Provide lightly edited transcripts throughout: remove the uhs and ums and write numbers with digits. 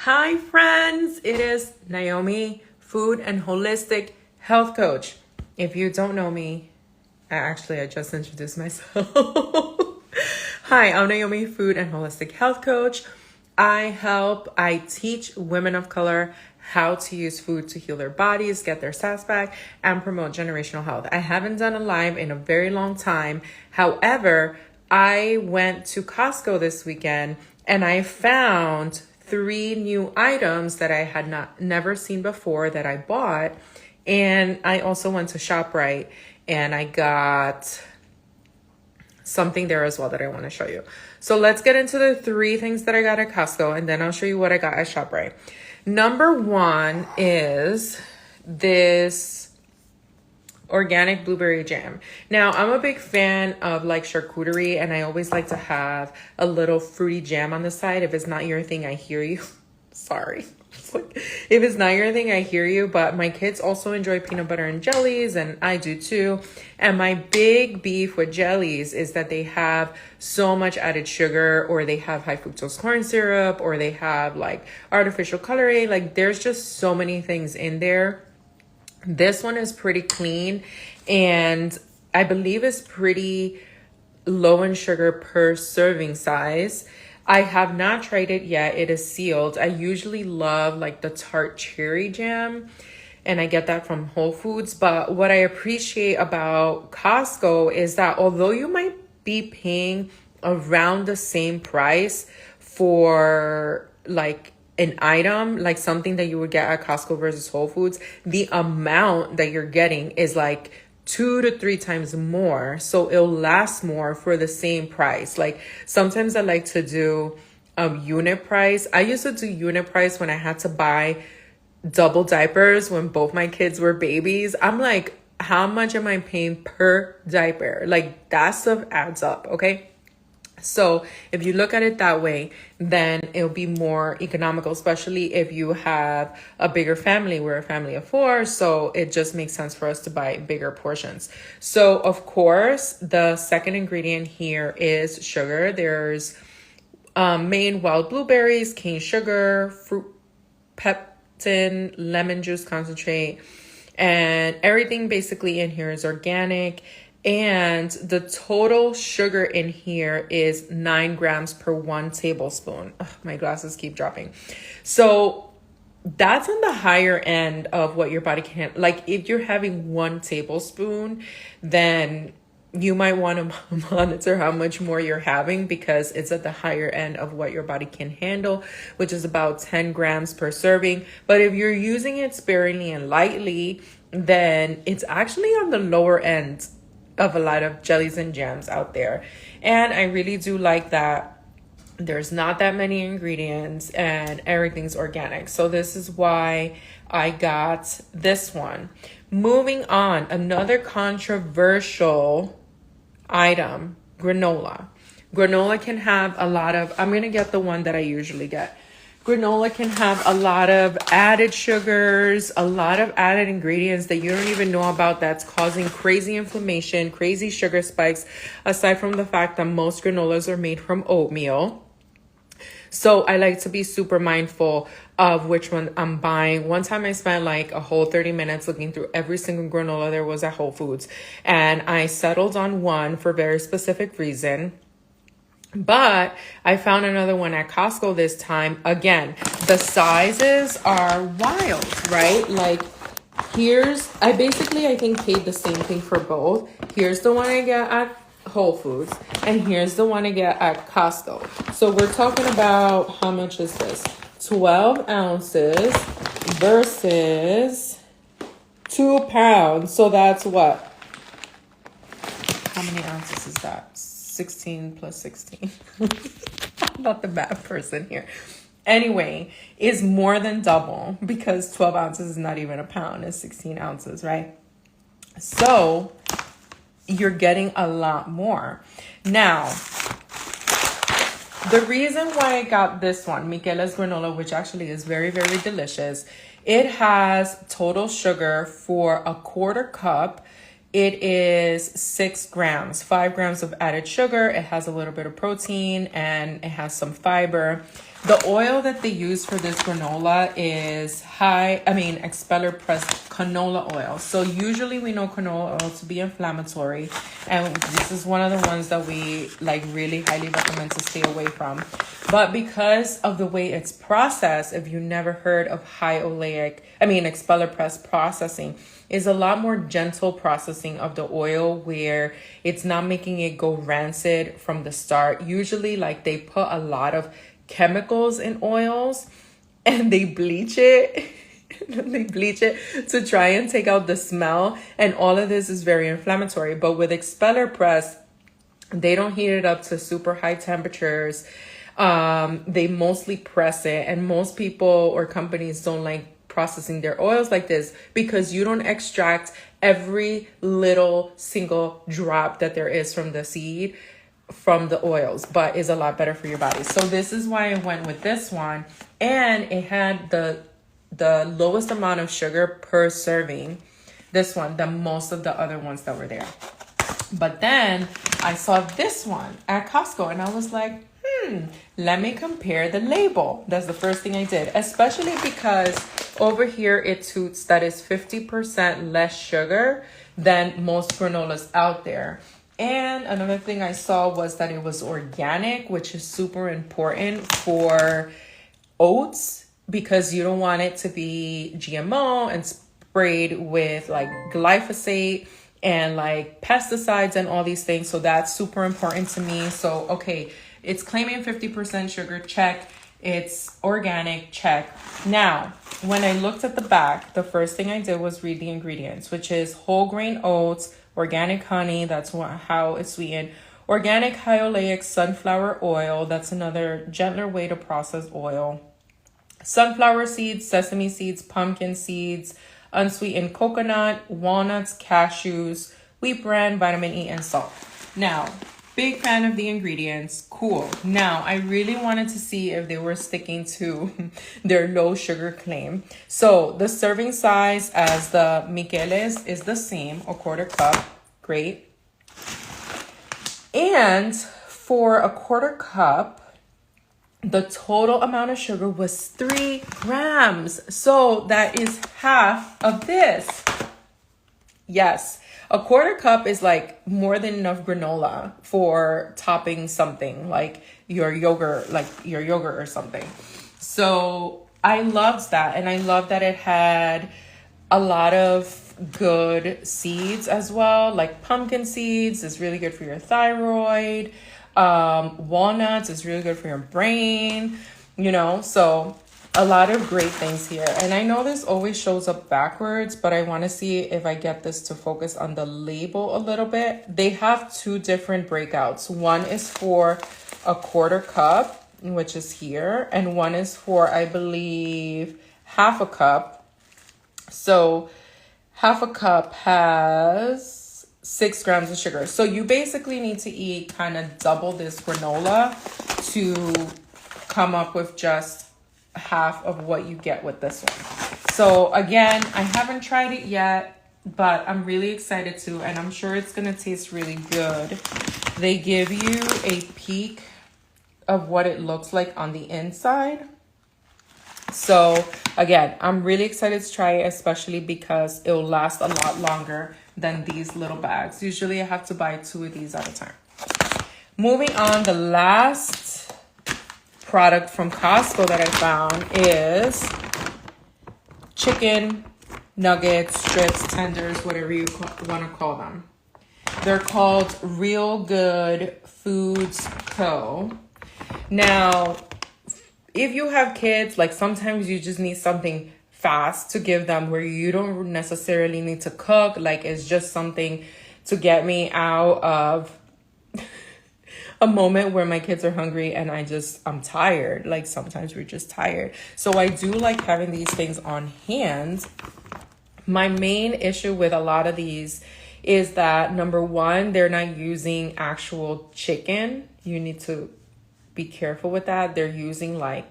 Hi friends, it is Naomi, food and holistic health coach. If you don't know me, I just introduced myself. Hi, I'm Naomi, food and holistic health coach. I teach women of color how to use food to heal their bodies, get their sass back, and promote generational health. I haven't done a live in a very long time. However, I went to Costco this weekend and I found 3 new items that I had never seen before that I bought. And I also went to ShopRite and I got something there as well that I want to show you. So let's get into the 3 things that I got at Costco and then I'll show you what I got at ShopRite. Number 1 is this organic blueberry jam. Now, I'm a big fan of like charcuterie and I always like to have a little fruity jam on the side. If it's not your thing, I hear you. Sorry. If it's not your thing, I hear you. But my kids also enjoy peanut butter and jellies and I do too. And my big beef with jellies is that they have so much added sugar, or they have high fructose corn syrup, or they have like artificial coloring. Like there's just so many things in there. This one is pretty clean and I believe it's pretty low in sugar per serving size. I have not tried it yet. It is sealed. I usually love like the tart cherry jam and I get that from Whole Foods. But what I appreciate about Costco is that although you might be paying around the same price for like an item, like something that you would get at Costco versus Whole Foods, the amount that you're getting is like 2 to 3 times more. So it'll last more for the same price. Like sometimes I like to do unit price. I used to do unit price when I had to buy double diapers when both my kids were babies. I'm like, how much am I paying per diaper? Like that stuff adds up, okay? So if you look at it that way, then it'll be more economical, especially if you have a bigger family. We're a family of 4, so it just makes sense for us to buy bigger portions. So of course, the second ingredient here is sugar. There's Maine wild blueberries, cane sugar, fruit peptin, lemon juice concentrate, and everything basically in here is organic. And the total sugar in here is 9 grams per 1 tablespoon. Ugh, my glasses keep dropping. So that's on the higher end of what your body can. Like if you're having 1 tablespoon, then you might want to monitor how much more you're having because it's at the higher end of what your body can handle, which is about 10 grams per serving. But if you're using it sparingly and lightly, then it's actually on the lower end of a lot of jellies and jams out there. And I really do like that there's not that many ingredients and everything's organic. So this is why I got this one. Moving on, another controversial item, granola. Granola can have a lot of, I'm going to get the one that I usually get. Granola can have a lot of added sugars, a lot of added ingredients that you don't even know about that's causing crazy inflammation, crazy sugar spikes, aside from the fact that most granolas are made from oatmeal. So I like to be super mindful of which one I'm buying. One time I spent like a whole 30 minutes looking through every single granola there was at Whole Foods, and I settled on one for a very specific reason. But I found another one at Costco this time. Again, the sizes are wild, right? Like I think paid the same thing for both. Here's the one I get at Whole Foods and here's the one I get at Costco. So we're talking about, how much is this? 12 ounces versus 2 pounds. So that's what? How many ounces is that? 16 plus 16. I'm not the bad person here. Anyway, is more than double because 12 ounces is not even a pound. It's 16 ounces, right? So you're getting a lot more. Now, the reason why I got this one, Michela's granola, which actually is very, very delicious. It has total sugar for a 1/4 cup It is 6 grams, 5 grams of added sugar. It has a little bit of protein and it has some fiber. The oil that they use for this granola is expeller pressed canola oil. So usually we know canola oil to be inflammatory, and this is one of the ones that we like really highly recommend to stay away from. But because of the way it's processed, if you never heard of expeller press processing, is a lot more gentle processing of the oil where it's not making it go rancid from the start. Usually like they put a lot of chemicals in oils and they bleach it. They bleach it to try and take out the smell, and all of this is very inflammatory. But with expeller press, they don't heat it up to super high temperatures. They mostly press it, and most people or companies don't like processing their oils like this because you don't extract every little single drop that there is from the seed from the oils, but is a lot better for your body. So this is why I went with this one, and it had the lowest amount of sugar per serving, this one, than most of the other ones that were there. But then I saw this one at Costco and I was like, let me compare the label. That's the first thing I did, especially because over here it toots that is 50% less sugar than most granolas out there. And another thing I saw was that it was organic, which is super important for oats because you don't want it to be GMO and sprayed with like glyphosate and like pesticides and all these things. So that's super important to me. So, okay, it's claiming 50% sugar, check. It's organic, check. Now, when I looked at the back, the first thing I did was read the ingredients, which is whole grain oats, organic honey, that's how it's sweetened, organic hyoleic sunflower oil, that's another gentler way to process oil, sunflower seeds, sesame seeds, pumpkin seeds, unsweetened coconut, walnuts, cashews, wheat bran, vitamin E, and salt. Now, big fan of the ingredients. Cool. Now, I really wanted to see if they were sticking to their low sugar claim. So the serving size as the Micheles is the same, a quarter cup. Great. And for a quarter cup, the total amount of sugar was 3 grams. So that is half of this. Yes. A quarter cup is like more than enough granola for topping something like your yogurt or something. So I loved that. And I love that it had a lot of good seeds as well. Like pumpkin seeds is really good for your thyroid. Walnuts is really good for your brain, so a lot of great things here. And I know this always shows up backwards, but I want to see if I get this to focus on the label a little bit. They have 2 different breakouts. One is for a quarter cup, which is here, and one is for, I believe, half a cup. So half a cup has 6 grams of sugar. So you basically need to eat kind of double this granola to come up with just half of what you get with this one. So again, I haven't tried it yet, but I'm really excited to, and I'm sure it's gonna taste really good. They give you a peek of what it looks like on the inside. So again, I'm really excited to try it, especially because it will last a lot longer than these little bags. Usually I have to buy 2 of these at a time. Moving on, the last product from Costco that I found is chicken nuggets, strips, tenders, whatever you want to call them. They're called Real Good Foods Co. Now, if you have kids, like sometimes you just need something fast to give them where you don't necessarily need to cook. Like it's just something to get me out of a moment where my kids are hungry and I'm tired. Like sometimes we're just tired. So I do like having these things on hand. My main issue with a lot of these is that number one, they're not using actual chicken. You need to be careful with that. They're using like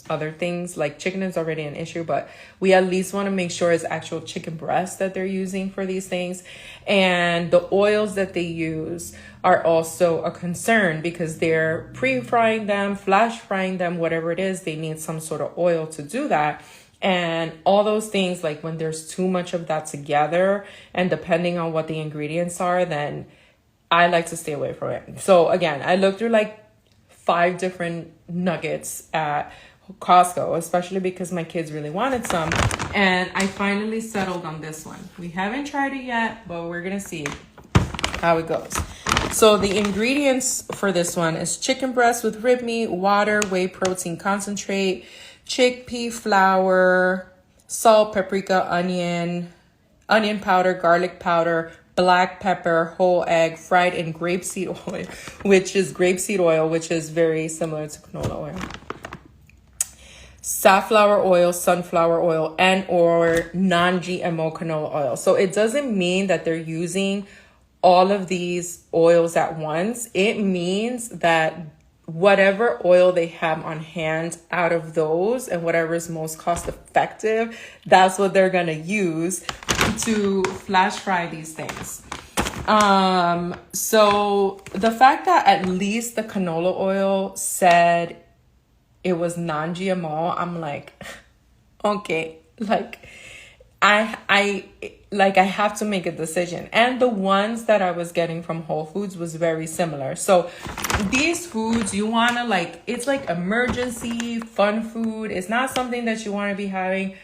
other things. Like chicken is already an issue, but we at least want to make sure it's actual chicken breast that they're using for these things. And the oils that they use are also a concern because they're pre-frying them, flash frying them, whatever it is, they need some sort of oil to do that. And all those things, like when there's too much of that together and depending on what the ingredients are, then I like to stay away from it. So again, I looked through like 5 different nuggets at Costco, especially because my kids really wanted some. And I finally settled on this one. We haven't tried it yet, but we're going to see how it goes. So the ingredients for this one is chicken breast with rib meat, water, whey protein concentrate, chickpea flour, salt, paprika, onion powder, garlic powder, black pepper, whole egg, fried in grapeseed oil, which is very similar to canola oil. Safflower oil, sunflower oil, and or non-GMO canola oil. So it doesn't mean that they're using all of these oils at once. It means that whatever oil they have on hand out of those and whatever is most cost effective, that's what they're going to use to flash fry these things. So the fact that at least the canola oil said it was non-GMO, I'm like, okay, like I have to make a decision. And the ones that I was getting from Whole Foods was very similar. So these foods, you want to like, it's like emergency fun food. It's not something that you want to be having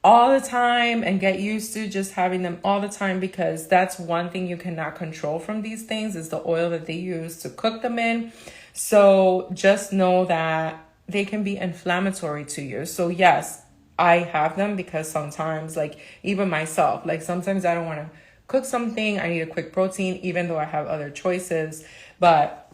all the time and get used to just having them all the time, because that's one thing you cannot control from these things is the oil that they use to cook them in. So just know that they can be inflammatory to you. So yes, I have them because sometimes, like even myself, like sometimes I don't want to cook something. I need a quick protein, even though I have other choices, but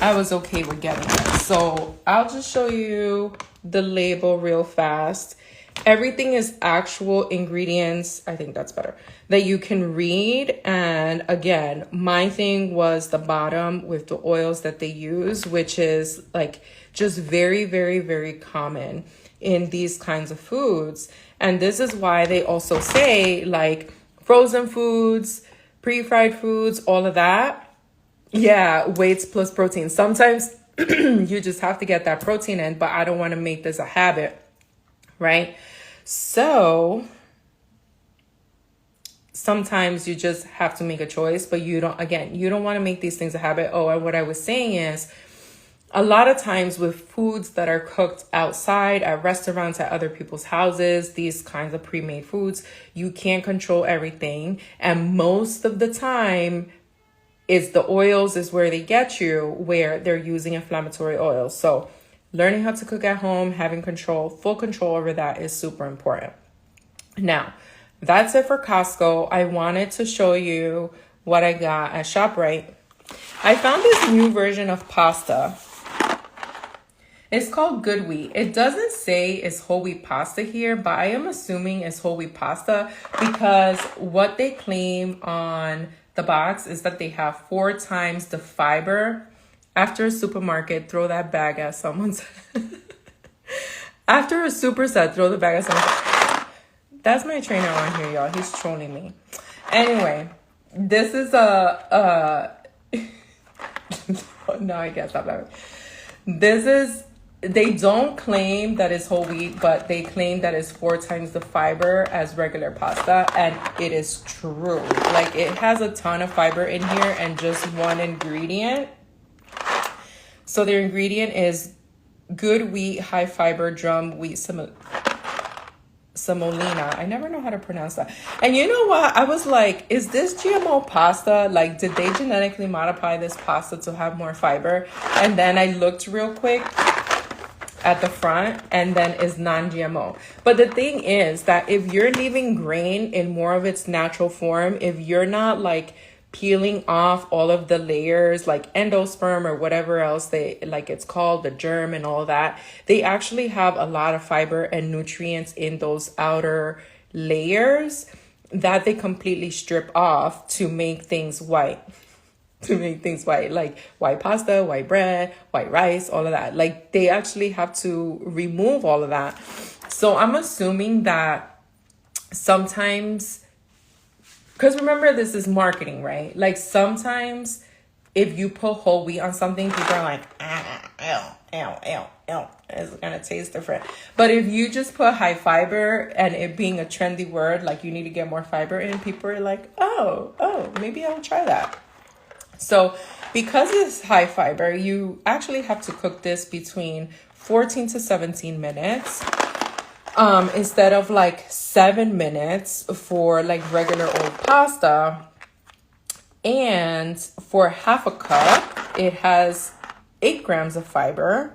I was okay with getting it. So I'll just show you the label real fast. Everything is actual ingredients. I think that's better, that you can read. And again, my thing was the bottom with the oils that they use, which is like just very, very, very common in these kinds of foods. And this is why they also say like frozen foods, pre-fried foods, all of that. Yeah, weights plus protein. Sometimes you just have to get that protein in, but I don't want to make this a habit, right? So sometimes you just have to make a choice, but you don't want to make these things a habit. Oh, and what I was saying is, a lot of times with foods that are cooked outside at restaurants, at other people's houses, these kinds of pre-made foods, you can't control everything. And most of the time, it's the oils is where they get you, where they're using inflammatory oils. So learning how to cook at home, having full control over that is super important. Now, that's it for Costco. I wanted to show you what I got at ShopRite. I found this new version of pasta. It's called Good Wheat. It doesn't say it's whole wheat pasta here, but I am assuming it's whole wheat pasta because what they claim on the box is that they have 4 times the fiber. After a supermarket, throw that bag at someone's. After a superset, throw the bag at someone's. That's my trainer on here, y'all. He's trolling me. Anyway, this is no, I can't stop laughing. They don't claim that it's whole wheat, but they claim that it's 4 times the fiber as regular pasta, and it is true. Like, it has a ton of fiber in here and just one ingredient. So their ingredient is good wheat, high fiber, drum wheat semolina. I never know how to pronounce that. And you know what? I was like, is this GMO pasta? Like, did they genetically modify this pasta to have more fiber? And then I looked real quick at the front, and then it's non-GMO. But the thing is that if you're leaving grain in more of its natural form, if you're not like peeling off all of the layers like endosperm or whatever else it's called, the germ and all that, they actually have a lot of fiber and nutrients in those outer layers that they completely strip off to make things white. to make things white, like white pasta, white bread, white rice, all of that. Like they actually have to remove all of that. So I'm assuming that sometimes, because remember, this is marketing, right? Like sometimes if you put whole wheat on something, people are like, ew, it's gonna taste different. But if you just put high fiber, and it being a trendy word, like you need to get more fiber in, people are like, oh, maybe I'll try that. So because it's high fiber, you actually have to cook this between 14 to 17 minutes. Instead of like 7 minutes for like regular old pasta. And for half a cup, it has 8 grams of fiber,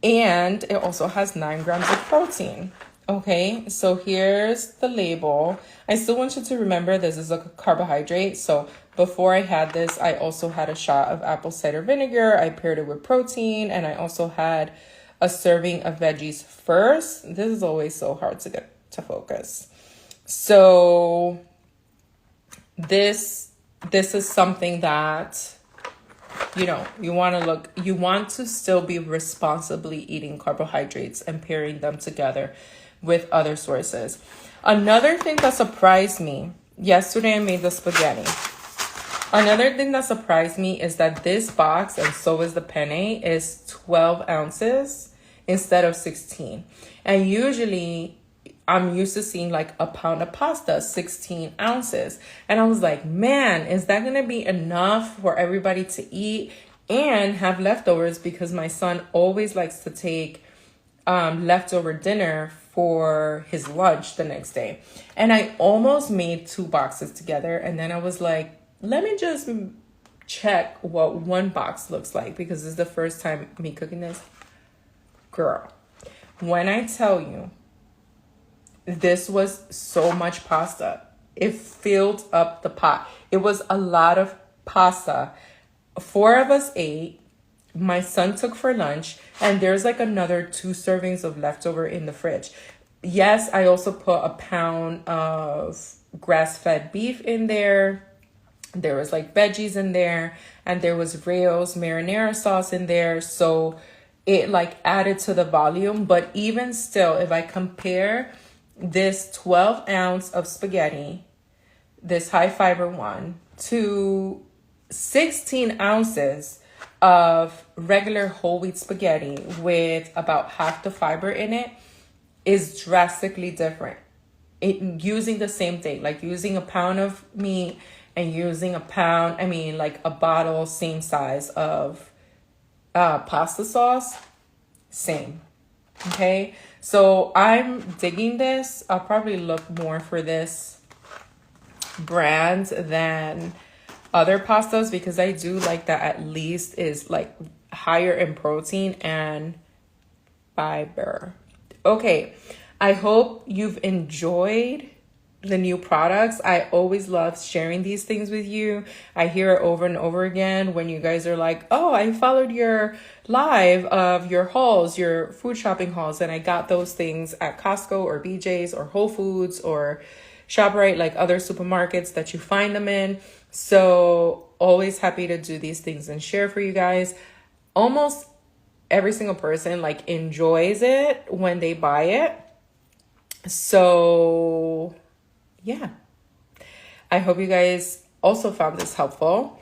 and it also has 9 grams of protein. Okay, so here's the label. I still want you to remember this is a carbohydrate. So before I had this, I also had a shot of apple cider vinegar. I paired it with protein, and I also had a serving of veggies first. This is always so hard to get to focus. So this is something that, you know, you want to still be responsibly eating carbohydrates and pairing them together with other sources. Another thing that surprised me, yesterday I made the spaghetti. Another thing that surprised me is that this box, and so is the penne, is 12 ounces instead of 16. And usually I'm used to seeing like a pound of pasta, 16 ounces. And I was like, man, is that going to be enough for everybody to eat and have leftovers? Because my son always likes to take leftover dinner for his lunch the next day. And I almost made 2 boxes together. And then I was like, let me just check what one box looks like, because this is the first time me cooking this. Girl, when I tell you, this was so much pasta. It filled up the pot. It was a lot of pasta. 4 of us ate. My son took for lunch, and there's like another 2 servings of leftover in the fridge. Yes, I also put a pound of grass-fed beef in there. There was like veggies in there, and there was Rayo's marinara sauce in there. So it like added to the volume. But even still, if I compare this 12 ounce of spaghetti, this high fiber one, to 16 ounces of regular whole wheat spaghetti with about half the fiber in it, is drastically different. Using the same thing, like using a pound of meat and using a bottle same size of pasta sauce, same. Okay, so I'm digging this. I'll probably look more for this brand than other pastas, because I do like that at least is like higher in protein and fiber. Okay, I hope you've enjoyed the new products. I always love sharing these things with you. I hear it over and over again when you guys are like, oh, I followed your live of your hauls, your food shopping hauls, and I got those things at Costco or BJ's or Whole Foods or ShopRite, like other supermarkets that you find them in. So always happy to do these things and share for you guys. Almost every single person like enjoys it when they buy it. So yeah, I hope you guys also found this helpful.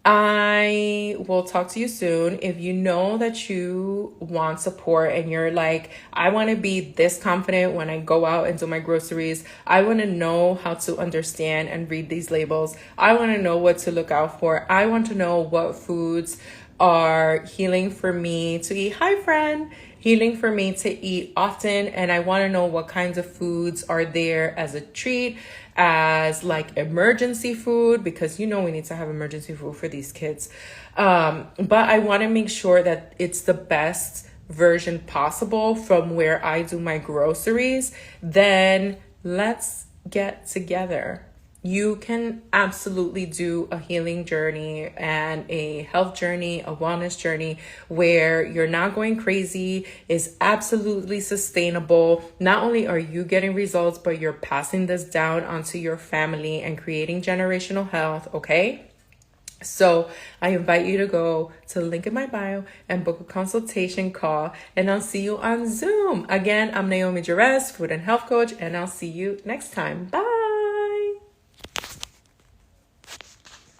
I will talk to you soon. If you know that you want support and you're like, I want to be this confident when I go out and do my groceries. I want to know how to understand and read these labels. I want to know what to look out for. I want to know what foods are healing for me to eat. Hi, friend. Healing for me to eat often. And I want to know what kinds of foods are there as a treat, as like emergency food, because you know we need to have emergency food for these kids. But I want to make sure that it's the best version possible from where I do my groceries. Then let's get together. You can absolutely do a healing journey and a health journey, a wellness journey where you're not going crazy, is absolutely sustainable. Not only are you getting results, but you're passing this down onto your family and creating generational health, okay? So I invite you to go to the link in my bio and book a consultation call, and I'll see you on Zoom. Again, I'm Naomi Jerez, food and health coach, and I'll see you next time. Bye.